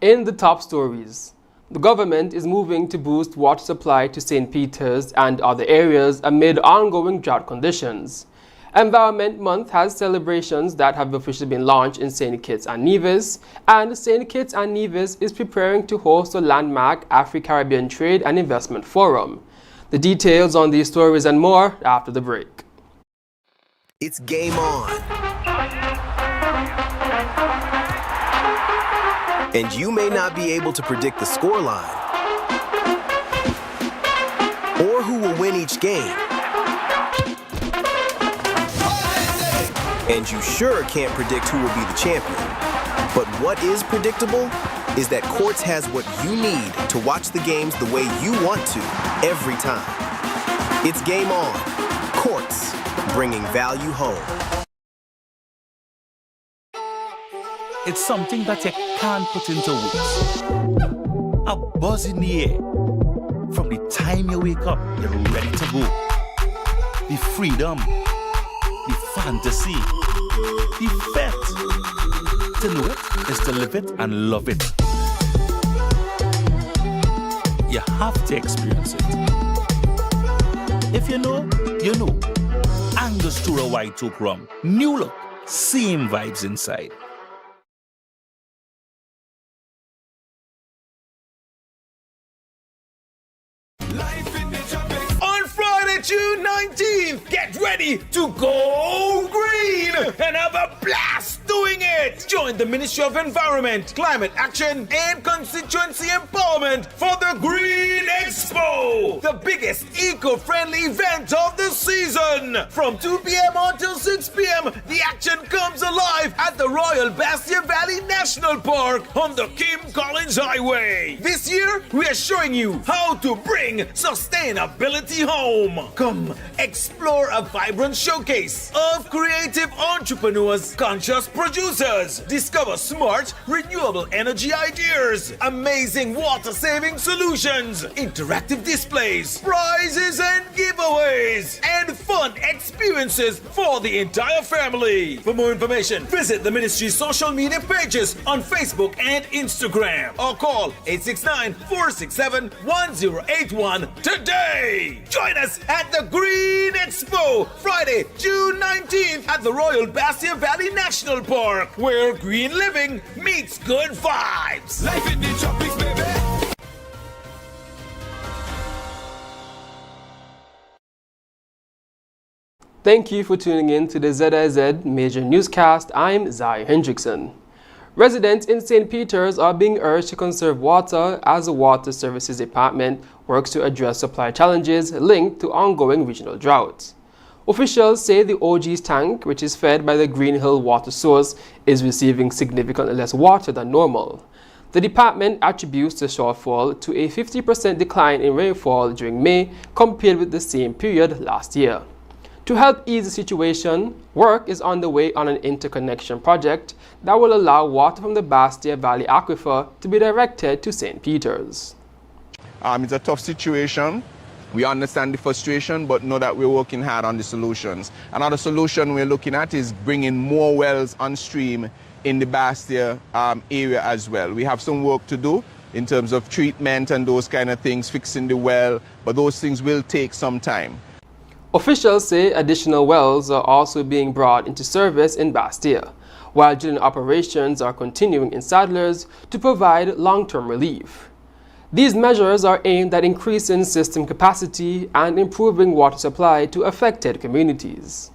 In the top stories, the government is moving to boost water supply to St. Peter's and other areas amid ongoing drought conditions. Environment Month has celebrations that have officially been launched in St. Kitts and Nevis, and St. Kitts and Nevis is preparing to host a landmark Afro-Caribbean Trade and Investment Forum. The details on these stories and more after the break. It's game on. And you may not be able to predict the scoreline or who will win each game. And you sure can't predict who will be the champion. But what is predictable is that Quartz has what you need to watch the games the way you want to every time. It's game on. Quartz, bringing value home. It's something that you can't put into words. A buzz in the air. From the time you wake up, you're ready to go. The freedom, the fantasy, the fete. To know it is to live it and love it. You have to experience it. If you know, you know. Angostura White Oak Rum. New look, same vibes inside. On Friday, June 19th, get ready to go green and have a blast doing it. Join the Ministry of Environment, Climate Action and Constituency Empowerment for the Green Expo, the biggest eco-friendly event of the season. From 2 p.m. until 6 p.m., the action comes alive at the Royal Bastia Valley National Park on the Kim Collins Highway. This year, we are showing you how to bring sustainability home. Come explore a vibrant showcase of creative entrepreneurs, conscious producers, discover smart, renewable energy ideas, amazing water-saving solutions, interactive displays, prizes and giveaways, and fun experiences for the entire family. For more information, visit the ministry's social media pages on Facebook and Instagram or call 869-467-1081 today. Join us at the Green Expo, Friday, June 19th at the Royal Bastia Valley National Park, where green living meets good vibes. Life in the tropics, baby. Thank you for tuning in to the ZIZ Major Newscast. I'm Zai Hendrickson. Residents in St. Peter's are being urged to conserve water as the Water Services Department works to address supply challenges linked to ongoing regional drought. Officials say the OG's tank, which is fed by the Green Hill water source, is receiving significantly less water than normal. The department attributes the shortfall to a 50% decline in rainfall during May compared with the same period last year. To help ease the situation, work is underway on an interconnection project that will allow water from the Bastia Valley Aquifer to be directed to St. Peter's. It's a tough situation. We understand the frustration, but know that we're working hard on the solutions. Another solution we're looking at is bringing more wells on stream in the Bastia area as well. We have some work to do in terms of treatment and those kind of things, fixing the well, but those things will take some time. Officials say additional wells are also being brought into service in Bastia, while drilling operations are continuing in Sadlers to provide long-term relief. These measures are aimed at increasing system capacity and improving water supply to affected communities.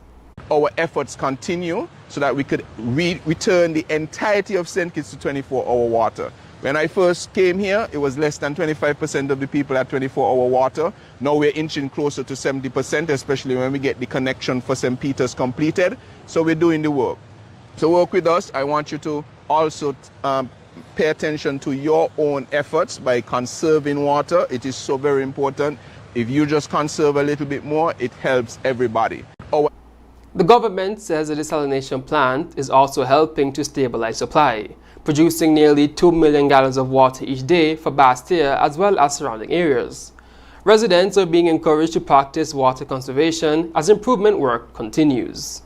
Our efforts continue so that we could return the entirety of St. Kitts to 24-hour water. When I first came here, it was less than 25% of the people had 24-hour water. Now we're inching closer to 70%, especially when we get the connection for St. Peter's completed. So we're doing the work. So work with us. I want you to also pay attention to your own efforts by conserving water. It is so very important. If you just conserve a little bit more, it helps everybody. The government says the desalination plant is also helping to stabilize supply, producing nearly 2 million gallons of water each day for Bastia as well as surrounding areas. Residents are being encouraged to practice water conservation as improvement work continues.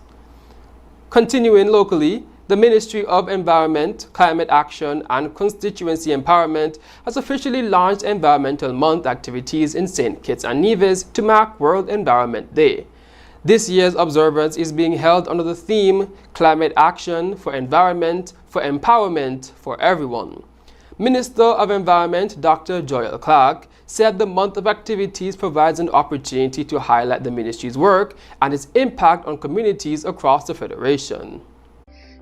Continuing locally, The Ministry of Environment, Climate Action and Constituency Empowerment has officially launched Environmental Month activities in St. Kitts and Nevis to mark World Environment Day. This year's observance is being held under the theme Climate Action for Environment, for Empowerment, for Everyone. Minister of Environment Dr. Joel Clark said the month of activities provides an opportunity to highlight the ministry's work and its impact on communities across the Federation.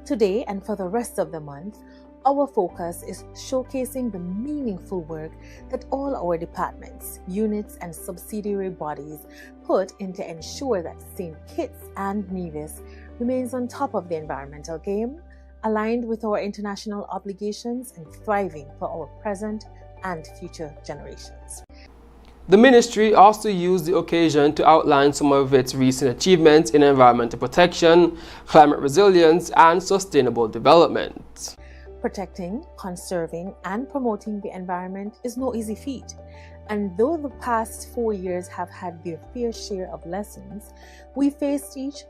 Today and for the rest of the month, our focus is showcasing the meaningful work that all our departments, units and subsidiary bodies put into ensure that St. Kitts and Nevis remains on top of the environmental game, aligned with our international obligations and thriving for our present and future generations. The ministry also used the occasion to outline some of its recent achievements in environmental protection, climate resilience, and sustainable development. Protecting, conserving, and promoting the environment is no easy feat. And though the past 4 years have had their fair share of lessons, we faced each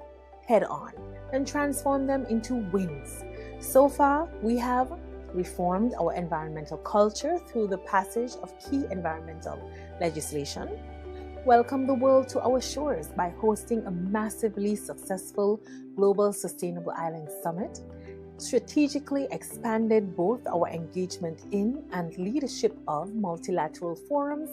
head-on and transformed them into wins. So far, we have reformed our environmental culture through the passage of key environmental legislation, welcomed the world to our shores by hosting a massively successful Global Sustainable Island Summit, strategically expanded both our engagement in and leadership of multilateral forums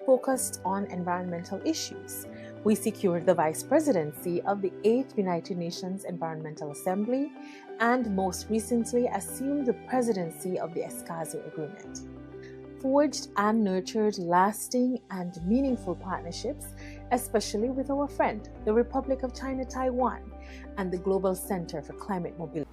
focused on environmental issues. We secured the vice presidency of the 8th United Nations Environmental Assembly and most recently assumed the presidency of the Escazú Agreement. Forged and nurtured lasting and meaningful partnerships, especially with our friend, the Republic of China Taiwan, and the Global Center for Climate Mobility.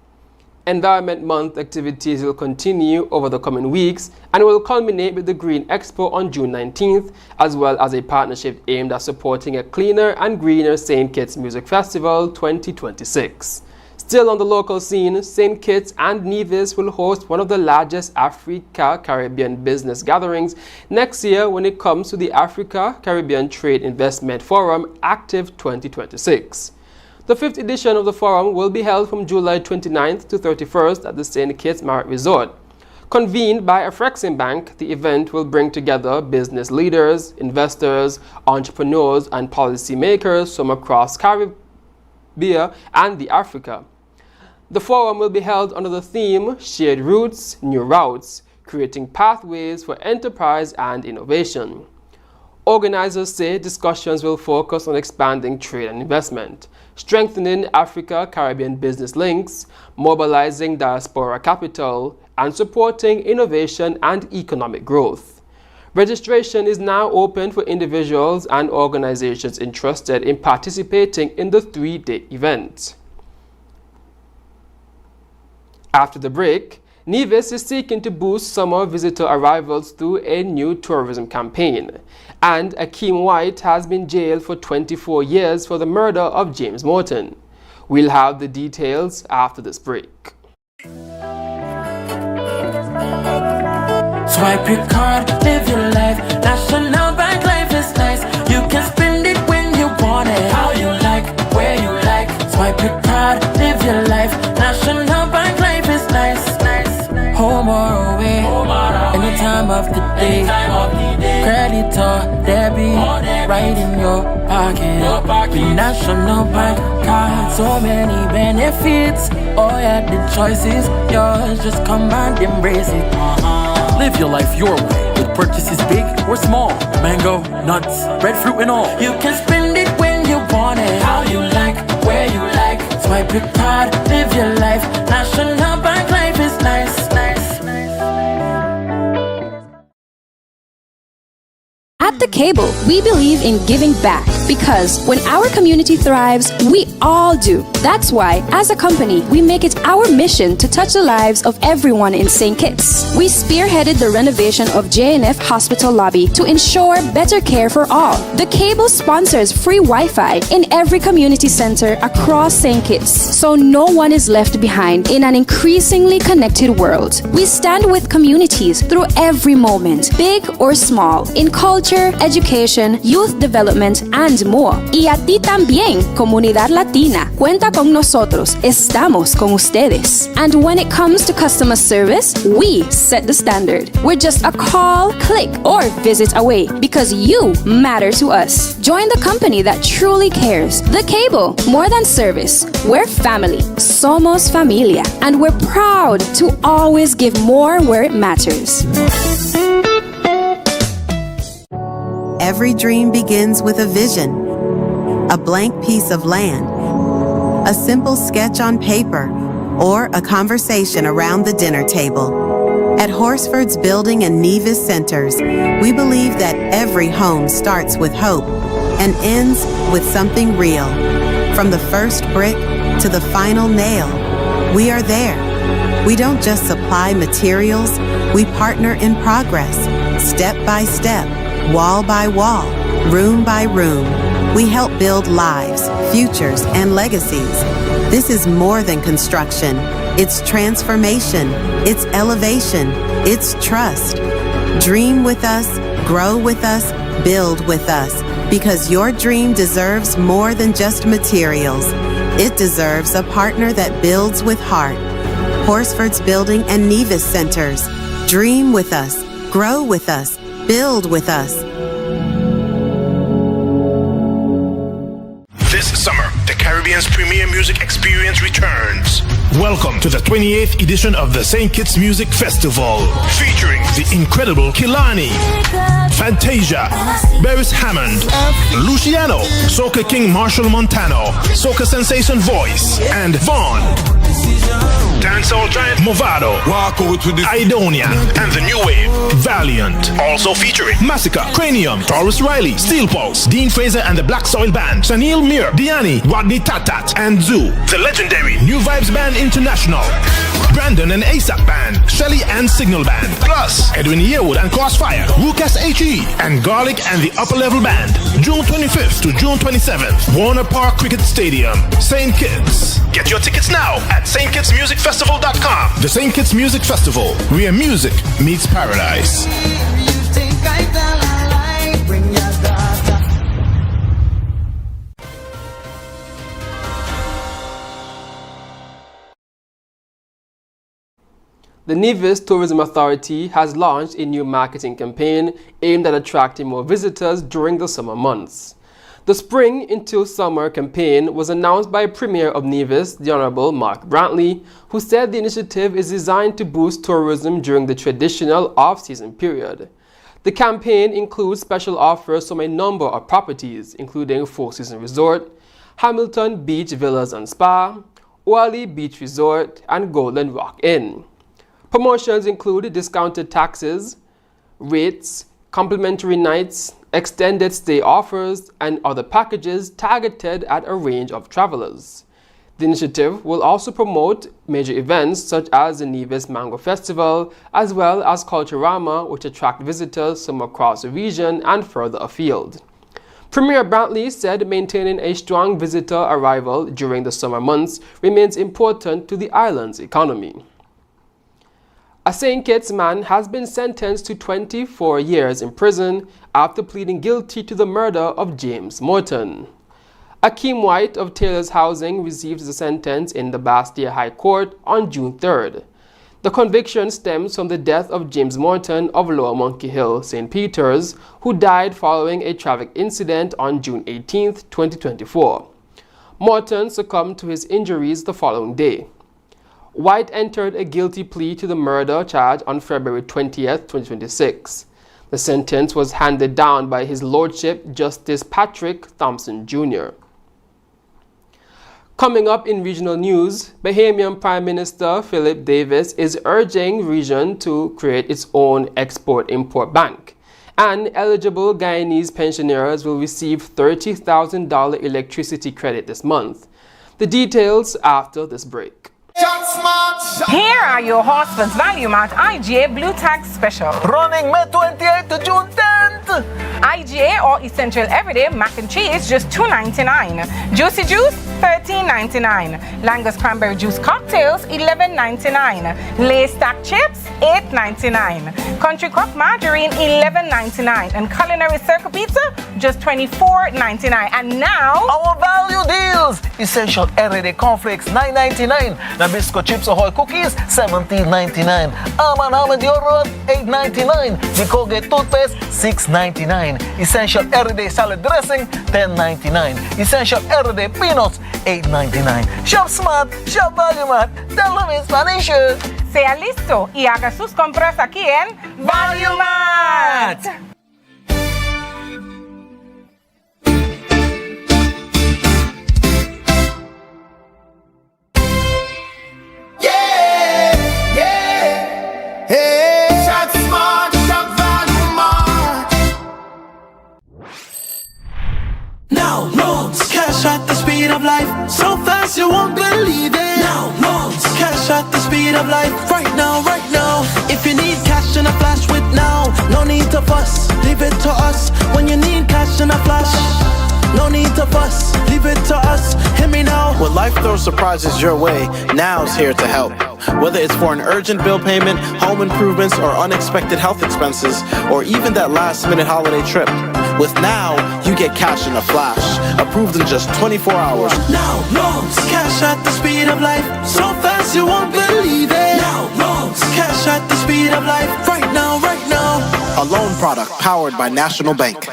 Environment Month activities will continue over the coming weeks and will culminate with the Green Expo on June 19th, as well as a partnership aimed at supporting a cleaner and greener St. Kitts Music Festival 2026. Still on the local scene, St. Kitts and Nevis will host one of the largest Africa-Caribbean business gatherings next year when it comes to the Africa-Caribbean Trade Investment Forum Active 2026. The 5th edition of the forum will be held from July 29th to 31st at the St. Kitts Marriott Resort. Convened by Afreximbank, the event will bring together business leaders, investors, entrepreneurs, and policymakers from across Caribbean and the Africa. The forum will be held under the theme Shared Roots, New Routes, creating pathways for enterprise and innovation. Organizers say discussions will focus on expanding trade and investment, strengthening Africa-Caribbean business links, mobilizing diaspora capital, and supporting innovation and economic growth. Registration is now open for individuals and organizations interested in participating in the 3-day event. After the break, Nevis is seeking to boost summer visitor arrivals through a new tourism campaign. And Akeem White has been jailed for 24 years for the murder of James Morton. We'll have the details after this break. Swipe your card, live your life. National Bank life is nice. You can spend it when you want it, how you like, where you like. Swipe your card, live your life. National Bank life is nice. Home or away, any time of the day. Credit or debit, right in your pocket. The National Bank card, so many benefits. Oh yeah, the choice is yours. Just come and embrace it. Live your life your way with purchases big or small. Mango, nuts, breadfruit and all. You can spend it when you want it, how you like, where you like. Swipe your card, live your life. National Bank life is nice. At The Cable, we believe in giving back because when our community thrives, we all do. That's why, as a company, we make it our mission to touch the lives of everyone in St. Kitts. We spearheaded the renovation of JNF Hospital lobby to ensure better care for all. The Cable sponsors free Wi-Fi in every community center across St. Kitts, so no one is left behind in an increasingly connected world. We stand with communities through every moment, big or small, in culture, culture, education, youth development, and more. Y a ti también, comunidad latina. Cuenta con nosotros. Estamos con ustedes. And when it comes to customer service, we set the standard. We're just a call, click, or visit away because you matter to us. Join the company that truly cares. The Cable, more than service. We're family. Somos familia. And we're proud to always give more where it matters. Every dream begins with a vision, a blank piece of land, a simple sketch on paper, or a conversation around the dinner table. At Horsford's Building and Nevis Centers, we believe that every home starts with hope and ends with something real. From the first brick to the final nail, we are there. We don't just supply materials, we partner in progress, step by step, wall by wall, room by room. We help build lives, futures, and legacies. This is more than construction. It's transformation. It's elevation. It's trust. Dream with us, grow with us, build with us, because your dream deserves more than just materials. It deserves a partner that builds with heart. Horsford's Building and Nevis Centers. Dream with us, grow with us, build with us. This summer, the Caribbean's premier music experience returns. Welcome to the 28th edition of the St. Kitts Music Festival, featuring the incredible Kilani, Fantasia, Beres Hammond, Luciano, Soca King Marshall Montano, Soca Sensation Voice, and Vaughn. Dancehall giant Movado, Idonia, and the new wave, Valiant. Also featuring Massacre, Cranium, Taurus Riley, Steel Pulse, Dean Fraser and the Black Soil Band, Sanil Mir, Diani, Rodney Tatat, and Zoo. The legendary New Vibes Band International, Brandon and ASAP Band, Shelly and Signal Band, plus Edwin Yearwood and Crossfire, Rukas HE, and Garlic and the Upper Level Band. June 25th to June 27th, Warner Park Cricket Stadium, St. Kitts. Get your tickets now at stkittsmusicfestival.com. The St. Kitts Music Festival, where music meets paradise. The Nevis Tourism Authority has launched a new marketing campaign aimed at attracting more visitors during the summer months. The Spring into Summer campaign was announced by Premier of Nevis, the Honorable Mark Brantley, who said the initiative is designed to boost tourism during the traditional off-season period. The campaign includes special offers from a number of properties, including Four Seasons Resort, Hamilton Beach Villas and Spa, Oahu Beach Resort, and Golden Rock Inn. Promotions include discounted taxes, rates, complimentary nights, extended stay offers, and other packages targeted at a range of travelers. The initiative will also promote major events such as the Nevis Mango Festival, as well as Culturama, which attract visitors from across the region and further afield. Premier Brantley said maintaining a strong visitor arrival during the summer months remains important to the island's economy. A St. Kitts man has been sentenced to 24 years in prison after pleading guilty to the murder of James Morton. Akeem White of Taylor's Housing received the sentence in the Bastia High Court on June 3rd. The conviction stems from the death of James Morton of Lower Monkey Hill, St. Peter's, who died following a traffic incident on June 18, 2024. Morton succumbed to his injuries the following day. White entered a guilty plea to the murder charge on February 20, 2026. The sentence was handed down by His Lordship Justice Patrick Thompson Jr. Coming up in regional news, Bahamian Prime Minister Philip Davis is urging region to create its own export-import bank, and eligible Guyanese pensioners will receive $30,000 electricity credit this month. The details after this break. Here are your Horsford's Value Mart IGA Blue Tag Special. Running May 28th to June 10th. IGA or Essential Everyday Mac and Cheese, just $2.99. Juicy Juice, $13.99. Langus cranberry juice cocktails, $11.99. Lay's stack chips, $8.99. Country Crock margarine, $11.99. And culinary circle pizza, just $24.99. And now our value deals: essential everyday cornflakes, $9.99. Nabisco chips ahoy cookies, $17.99. Almond deodorant, $8.99. The Colgate toothpaste, $6.99. Essential everyday salad dressing, $10.99. Essential everyday peanuts, $8.99. Shop smart, shop value mart. Tell them in Spanish. sea listo y haga sus compras aquí en Value Mart. Now loans, cash at the speed of life, so fast you won't believe it. Now loans, cash at the speed of life, right now, right now. If you need cash in a flash with now, no need to fuss, leave it to us. When you need cash in a flash, no need to fuss, leave it to us. Hear me now. When life throws surprises your way, Now's here to help. Whether it's for an urgent bill payment, home improvements, or unexpected health expenses, or even that last-minute holiday trip, with Now, you get cash in a flash, approved in just 24 hours. Now loans, cash at the speed of life, so fast you won't believe it. Now loans, cash at the speed of life, right now, right now. A loan product powered by National Bank.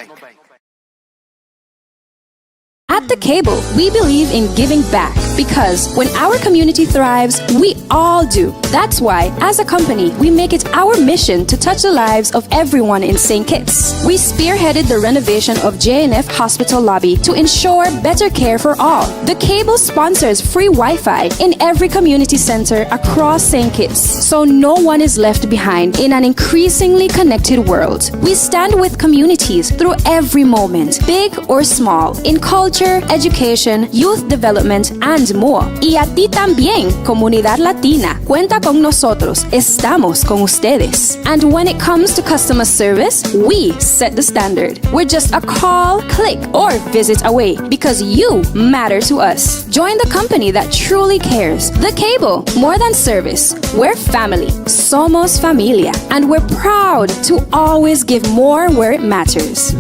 At The Cable, we believe in giving back because when our community thrives, we all do. That's why, as a company, we make it our mission to touch the lives of everyone in St. Kitts. We spearheaded the renovation of JNF Hospital lobby to ensure better care for all. The Cable sponsors free Wi-Fi in every community center across St. Kitts, so no one is left behind in an increasingly connected world. We stand with communities through every moment, big or small, in culture, education, youth development, and more. Y a ti también, comunidad latina. Cuenta con nosotros. Estamos con ustedes. And when it comes to customer service, we set the standard. We're just a call, click, or visit away because you matter to us. Join the company that truly cares. The Cable, more than service. We're family. Somos familia. And we're proud to always give more where it matters.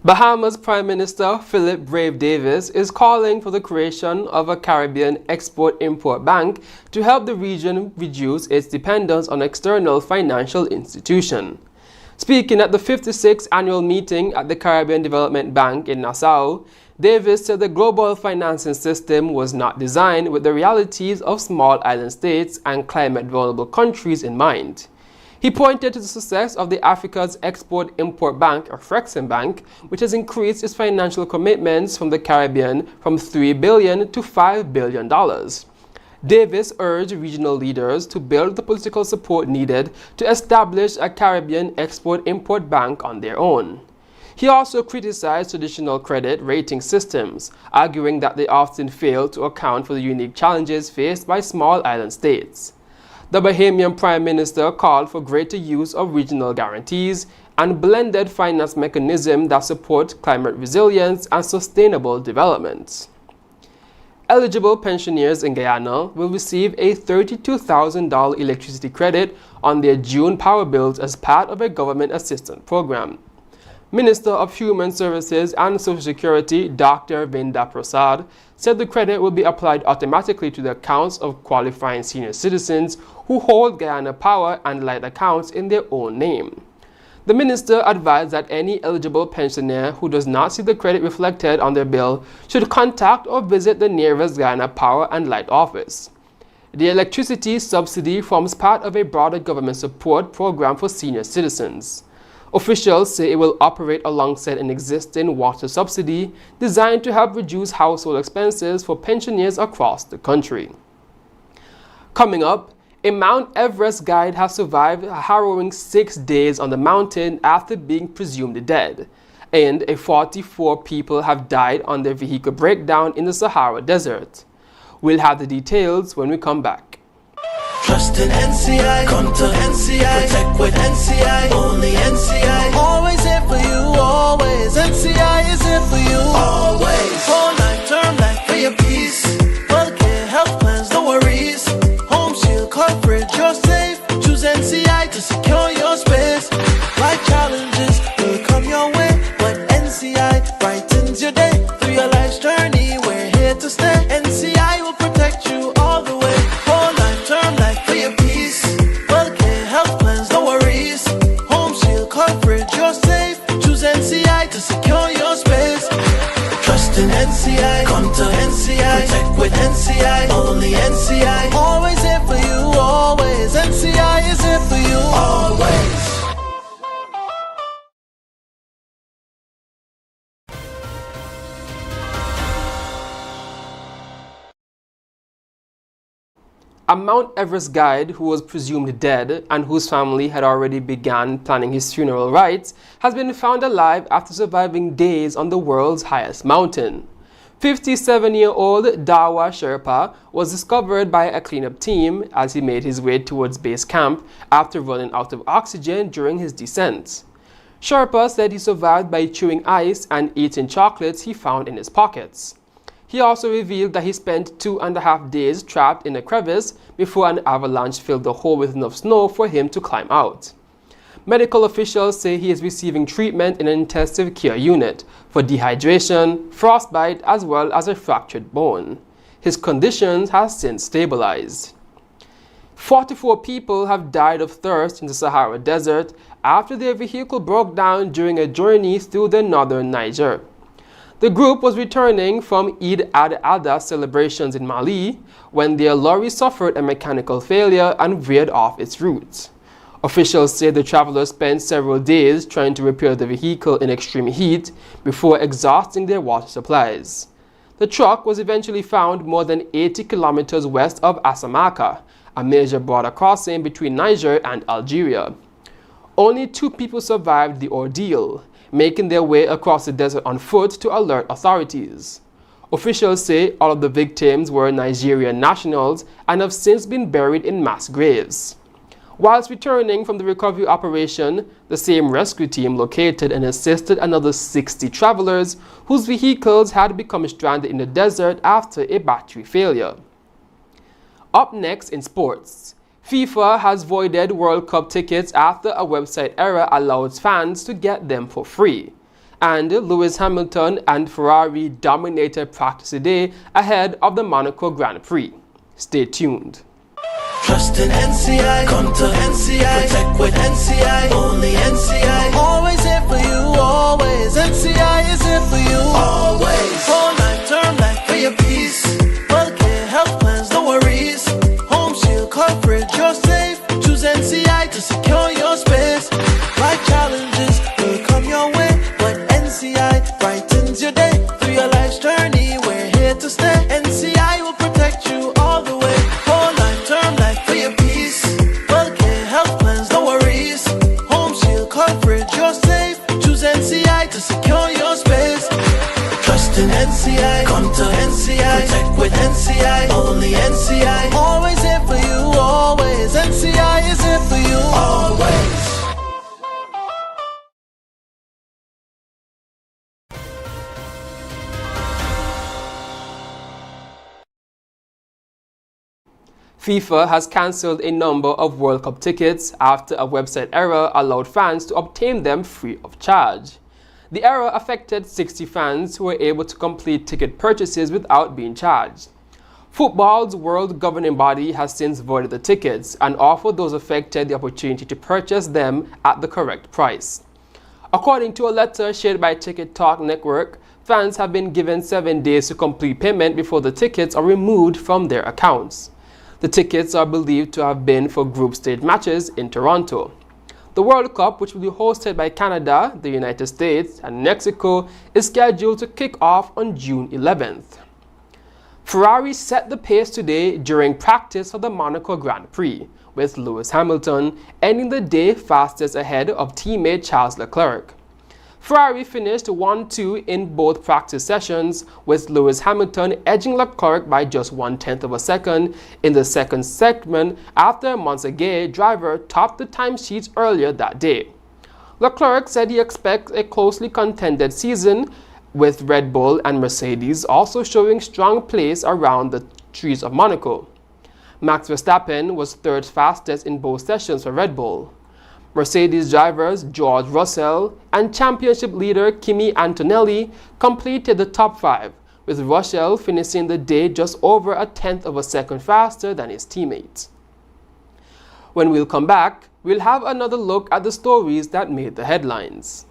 Bahamas Prime Minister Philip Brave Davis is calling for the creation of a Caribbean Export-Import Bank to help the region reduce its dependence on external financial institutions. Speaking at the 56th annual meeting at the Caribbean Development Bank in Nassau, Davis said the global financing system was not designed with the realities of small island states and climate-vulnerable countries in mind. He pointed to the success of the Africa's Export-Import Bank, or Frexim Bank, which has increased its financial commitments from the Caribbean from $3 billion to $5 billion. Davis urged regional leaders to build the political support needed to establish a Caribbean Export-Import Bank on their own. He also criticized traditional credit rating systems, arguing that they often fail to account for the unique challenges faced by small island states. The Bahamian Prime Minister called for greater use of regional guarantees and blended finance mechanisms that support climate resilience and sustainable development. Eligible pensioners in Guyana will receive a $32,000 electricity credit on their June power bills as part of a government assistance program. Minister of Human Services and Social Security, Dr. Vinda Prasad, said the credit will be applied automatically to the accounts of qualifying senior citizens who hold Guyana Power and Light accounts in their own name. The minister advised that any eligible pensioner who does not see the credit reflected on their bill should contact or visit the nearest Guyana Power and Light office. The electricity subsidy forms part of a broader government support program for senior citizens. Officials say it will operate alongside an existing water subsidy designed to help reduce household expenses for pensioners across the country. Coming up, a Mount Everest guide has survived a harrowing 6 days on the mountain after being presumed dead, and 44 people have died on their vehicle breakdown in the Sahara Desert. We'll have the details when we come back. Trust in NCI, come to NCI, protect with NCI, only NCI. Always here for you, always. NCI is here for you, always. Whole life, term life for your peace. Healthcare, health plans, no worries. Home shield coverage, you're safe. Choose NCI to secure your space. Life challenges will come your way, but NCI brightens your day. Through your life's journey, we're here to stay. NCI will protect you all the way. Whole life, term life for your peace. Healthcare, health plans, no worries. Home shield coverage, you're safe. Choose NCI to secure your space. Trust in NCI, come to NCI, protect with NCI, only NCI. Always here for you, always. NCI is here for you, always. A Mount Everest guide who was presumed dead and whose family had already begun planning his funeral rites has been found alive after surviving days on the world's highest mountain. 57-year-old Dawa Sherpa was discovered by a cleanup team as he made his way towards base camp after running out of oxygen during his descent. Sherpa said he survived by chewing ice and eating chocolates he found in his pockets. He also revealed that he spent 2.5 days trapped in a crevice before an avalanche filled the hole with enough snow for him to climb out. Medical officials say he is receiving treatment in an intensive care unit for dehydration, frostbite, as well as a fractured bone. His condition has since stabilized. 44 people have died of thirst in the Sahara Desert after their vehicle broke down during a journey through the northern Niger. The group was returning from Eid al-Adha celebrations in Mali when their lorry suffered a mechanical failure and veered off its route. Officials say the travelers spent several days trying to repair the vehicle in extreme heat before exhausting their water supplies. The truck was eventually found more than 80 kilometers west of Asamaka, a major border crossing between Niger and Algeria. Only 2 people survived the ordeal, making their way across the desert on foot to alert authorities. Officials say all of the victims were Nigerian nationals and have since been buried in mass graves. Whilst returning from the recovery operation, the same rescue team located and assisted another 60 travelers whose vehicles had become stranded in the desert after a battery failure. Up next in sports, FIFA has voided World Cup tickets after a website error allows fans to get them for free. And Lewis Hamilton and Ferrari dominated practice today ahead of the Monaco Grand Prix. Stay tuned. Trust in NCI, come to NCI, protect with NCI, only NCI. Always here for you, always. NCI is here for you, always. Whole life, term life for your peace. Healthcare, health plans, no worries. Home shield coverage, you're safe. Choose NCI to secure your space. Life challenges will come your way, but NCI brightens your day. Through your life's journey, we're here to stay. NCI will protect you all the way. Whole life, term life for your peace. Healthcare, health plans, no worries. Home shield coverage, you're safe. Choose NCI to secure your space. Trust in NCI, come to NCI, protect with NCI, only NCI. Always here for you, always. NCI is here for you, always. FIFA has cancelled a number of World Cup tickets after a website error allowed fans to obtain them free of charge. The error affected 60 fans who were able to complete ticket purchases without being charged. Football's world governing body has since voided the tickets and offered those affected the opportunity to purchase them at the correct price. According to a letter shared by Ticket Talk Network, fans have been given 7 days to complete payment before the tickets are removed from their accounts. The tickets are believed to have been for group stage matches in Toronto. The World Cup, which will be hosted by Canada, the United States, and Mexico, is scheduled to kick off on June 11th. Ferrari set the pace today during practice for the Monaco Grand Prix, with Lewis Hamilton ending the day fastest ahead of teammate Charles Leclerc. Ferrari finished 1-2 in both practice sessions, with Lewis Hamilton edging Leclerc by just 1/10 of a second in the second segment after Monza driver topped the timesheets earlier that day. Leclerc said he expects a closely contended season, with Red Bull and Mercedes also showing strong pace around the streets of Monaco. Max Verstappen was third fastest in both sessions for Red Bull. Mercedes drivers George Russell and championship leader Kimi Antonelli completed the top 5, with Russell finishing the day just over 1/10 of a second faster than his teammates. When we'll come back, we'll have another look at the stories that made the headlines.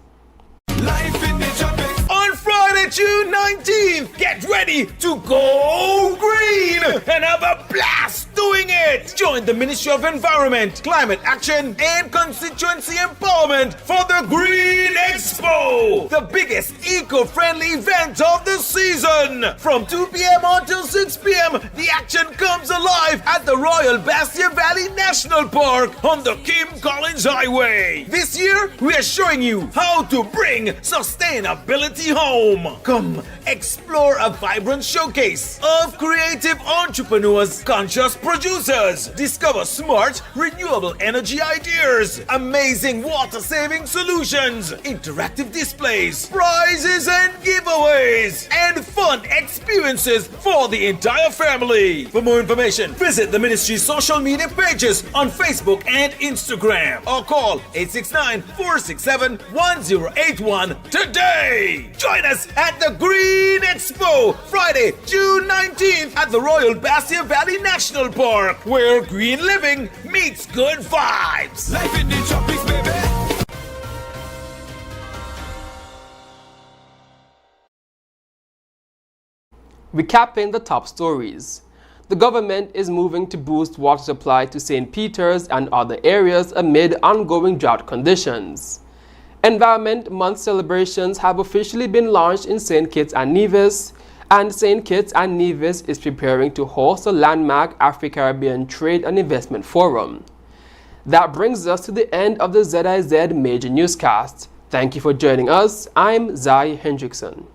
On Friday, June 19th, get ready to go green and have a blast doing it. Join the Ministry of Environment, Climate Action and Constituency Empowerment for the Green Expo, the biggest eco-friendly event of the season. From 2 p.m. until 6 p.m., the action comes alive at the Royal Bastia Valley National Park on the Kim Collins Highway. This year, we are showing you how to bring sustainability home. Come explore a vibrant showcase of creative entrepreneurs, conscious producers, discover smart, renewable energy ideas, amazing water-saving solutions, interactive displays, prizes and giveaways, and fun experiences for the entire family. For more information, visit the ministry's social media pages on Facebook and Instagram or call 869-467-1081 today. Join us at the Green Expo, Friday, June 19th at the Royal Bastia Valley National Park, where green living meets good vibes. Life in the tropics, baby. Recapping the top stories. The government is moving to boost water supply to St. Peter's and other areas amid ongoing drought conditions. Environment Month celebrations have officially been launched in St. Kitts and Nevis, and St. Kitts and Nevis is preparing to host a landmark Afro-Caribbean Trade and Investment Forum. That brings us to the end of the ZIZ Major Newscast. Thank you for joining us. I'm Zai Hendrickson.